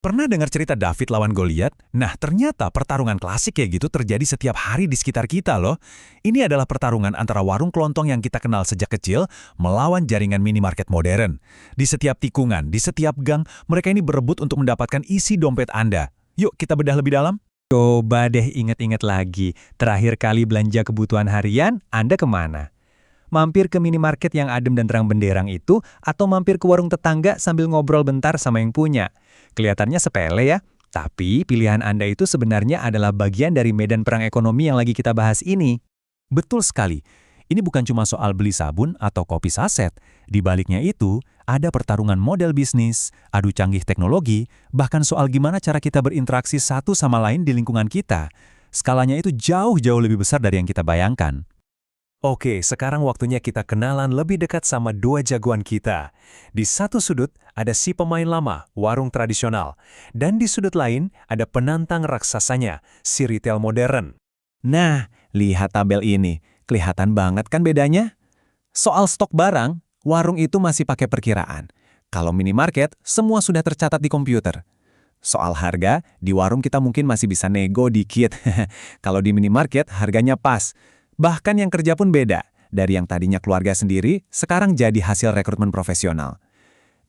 Pernah dengar cerita David lawan Goliat? Nah, ternyata pertarungan klasik kayak gitu terjadi setiap hari di sekitar kita loh. Ini adalah pertarungan antara warung kelontong yang kita kenal sejak kecil melawan jaringan minimarket modern. Di setiap tikungan, di setiap gang, mereka ini berebut untuk mendapatkan isi dompet Anda. Yuk, kita bedah lebih dalam. Coba deh ingat-ingat lagi, terakhir kali belanja kebutuhan harian, Anda kemana? Mampir ke minimarket yang adem dan terang benderang itu, atau mampir ke warung tetangga sambil ngobrol bentar sama yang punya? Kelihatannya sepele ya, tapi pilihan Anda itu sebenarnya adalah bagian dari medan perang ekonomi yang lagi kita bahas ini. Betul sekali. Ini bukan cuma soal beli sabun atau kopi saset. Di baliknya itu, ada pertarungan model bisnis, adu canggih teknologi, bahkan soal gimana cara kita berinteraksi satu sama lain di lingkungan kita. Skalanya itu jauh-jauh lebih besar dari yang kita bayangkan. Oke, sekarang waktunya kita kenalan lebih dekat sama dua jagoan kita. Di satu sudut ada si pemain lama, warung tradisional. Dan di sudut lain ada penantang raksasanya, si retail modern. Nah, lihat tabel ini. Kelihatan banget kan bedanya? Soal stok barang, warung itu masih pakai perkiraan. Kalau minimarket, semua sudah tercatat di komputer. Soal harga, di warung kita mungkin masih bisa nego dikit. Kalau di minimarket, harganya pas. Bahkan yang kerja pun beda. Dari yang tadinya keluarga sendiri, sekarang jadi hasil rekrutmen profesional.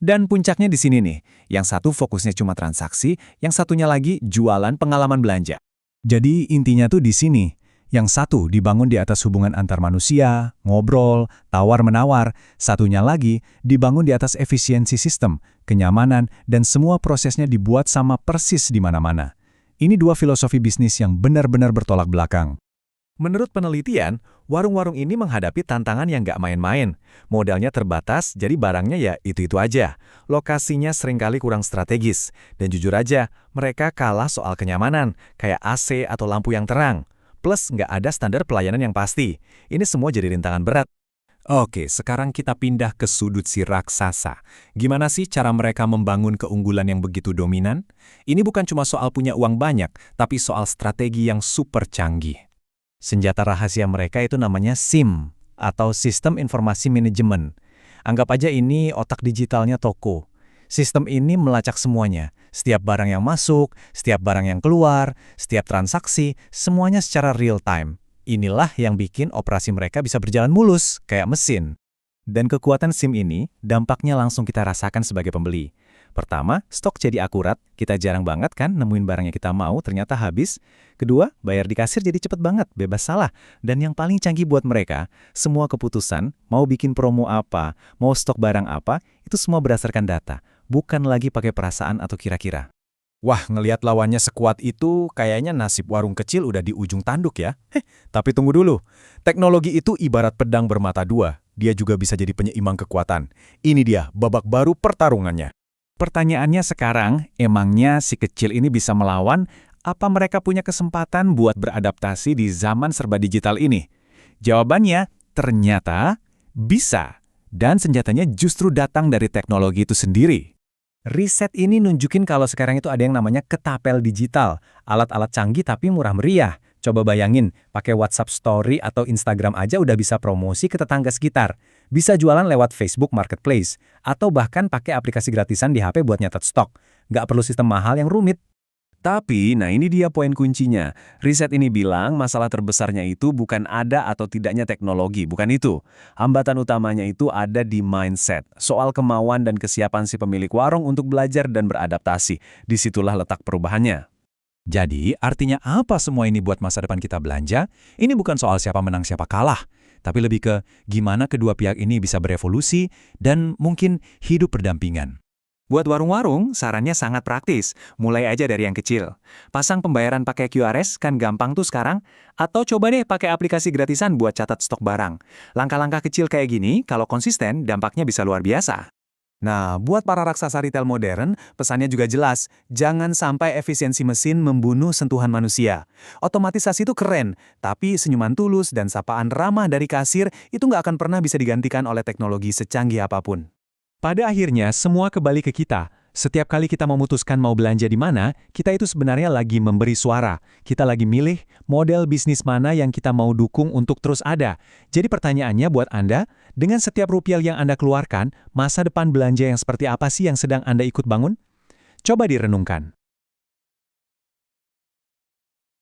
Dan puncaknya di sini nih, yang satu fokusnya cuma transaksi, yang satunya lagi jualan pengalaman belanja. Jadi intinya tuh di sini. Yang satu dibangun di atas hubungan antar manusia, ngobrol, tawar-menawar. Satunya lagi dibangun di atas efisiensi sistem, kenyamanan, dan semua prosesnya dibuat sama persis di mana-mana. Ini dua filosofi bisnis yang benar-benar bertolak belakang. Menurut penelitian, warung-warung ini menghadapi tantangan yang nggak main-main. Modalnya terbatas, jadi barangnya ya itu-itu aja. Lokasinya seringkali kurang strategis. Dan jujur aja, mereka kalah soal kenyamanan, kayak AC atau lampu yang terang. Plus nggak ada standar pelayanan yang pasti. Ini semua jadi rintangan berat. Oke, sekarang kita pindah ke sudut si raksasa. Gimana sih cara mereka membangun keunggulan yang begitu dominan? Ini bukan cuma soal punya uang banyak, tapi soal strategi yang super canggih. Senjata rahasia mereka itu namanya SIM, atau Sistem Informasi Manajemen. Anggap aja ini otak digitalnya toko. Sistem ini melacak semuanya. Setiap barang yang masuk, setiap barang yang keluar, setiap transaksi, semuanya secara real time. Inilah yang bikin operasi mereka bisa berjalan mulus, kayak mesin. Dan kekuatan SIM ini, dampaknya langsung kita rasakan sebagai pembeli. Pertama, stok jadi akurat, kita jarang banget kan nemuin barang yang kita mau ternyata habis. Kedua, bayar di kasir jadi cepet banget, bebas salah. Dan yang paling canggih buat mereka, semua keputusan, mau bikin promo apa, mau stok barang apa, itu semua berdasarkan data, bukan lagi pakai perasaan atau kira-kira. Wah, ngelihat lawannya sekuat itu, kayaknya nasib warung kecil udah di ujung tanduk ya. Tapi tunggu dulu, teknologi itu ibarat pedang bermata dua, dia juga bisa jadi penyeimbang kekuatan. Ini dia, babak baru pertarungannya. Pertanyaannya sekarang, emangnya si kecil ini bisa melawan? Apa mereka punya kesempatan buat beradaptasi di zaman serba digital ini? Jawabannya, ternyata bisa. Dan senjatanya justru datang dari teknologi itu sendiri. Riset ini nunjukin kalau sekarang itu ada yang namanya ketapel digital. Alat-alat canggih tapi murah meriah. Coba bayangin, pakai WhatsApp Story atau Instagram aja udah bisa promosi ke tetangga sekitar. Bisa jualan lewat Facebook Marketplace. Atau bahkan pakai aplikasi gratisan di HP buat nyatet stok. Nggak perlu sistem mahal yang rumit. Tapi, nah ini dia poin kuncinya. Riset ini bilang masalah terbesarnya itu bukan ada atau tidaknya teknologi, bukan itu. Hambatan utamanya itu ada di mindset. Soal kemauan dan kesiapan si pemilik warung untuk belajar dan beradaptasi. Disitulah letak perubahannya. Jadi, artinya apa semua ini buat masa depan kita belanja? Ini bukan soal siapa menang siapa kalah, tapi lebih ke gimana kedua pihak ini bisa berevolusi dan mungkin hidup berdampingan. Buat warung-warung, sarannya sangat praktis. Mulai aja dari yang kecil. Pasang pembayaran pakai QRS kan gampang tuh sekarang. Atau coba deh pakai aplikasi gratisan buat catat stok barang. Langkah-langkah kecil kayak gini, kalau konsisten, dampaknya bisa luar biasa. Nah, buat para raksasa retail modern, pesannya juga jelas. Jangan sampai efisiensi mesin membunuh sentuhan manusia. Otomatisasi itu keren, tapi senyuman tulus dan sapaan ramah dari kasir itu nggak akan pernah bisa digantikan oleh teknologi secanggih apapun. Pada akhirnya, semua kembali ke kita. Setiap kali kita memutuskan mau belanja di mana, kita itu sebenarnya lagi memberi suara. Kita lagi milih model bisnis mana yang kita mau dukung untuk terus ada. Jadi pertanyaannya buat Anda, dengan setiap rupiah yang Anda keluarkan, masa depan belanja yang seperti apa sih yang sedang Anda ikut bangun? Coba direnungkan.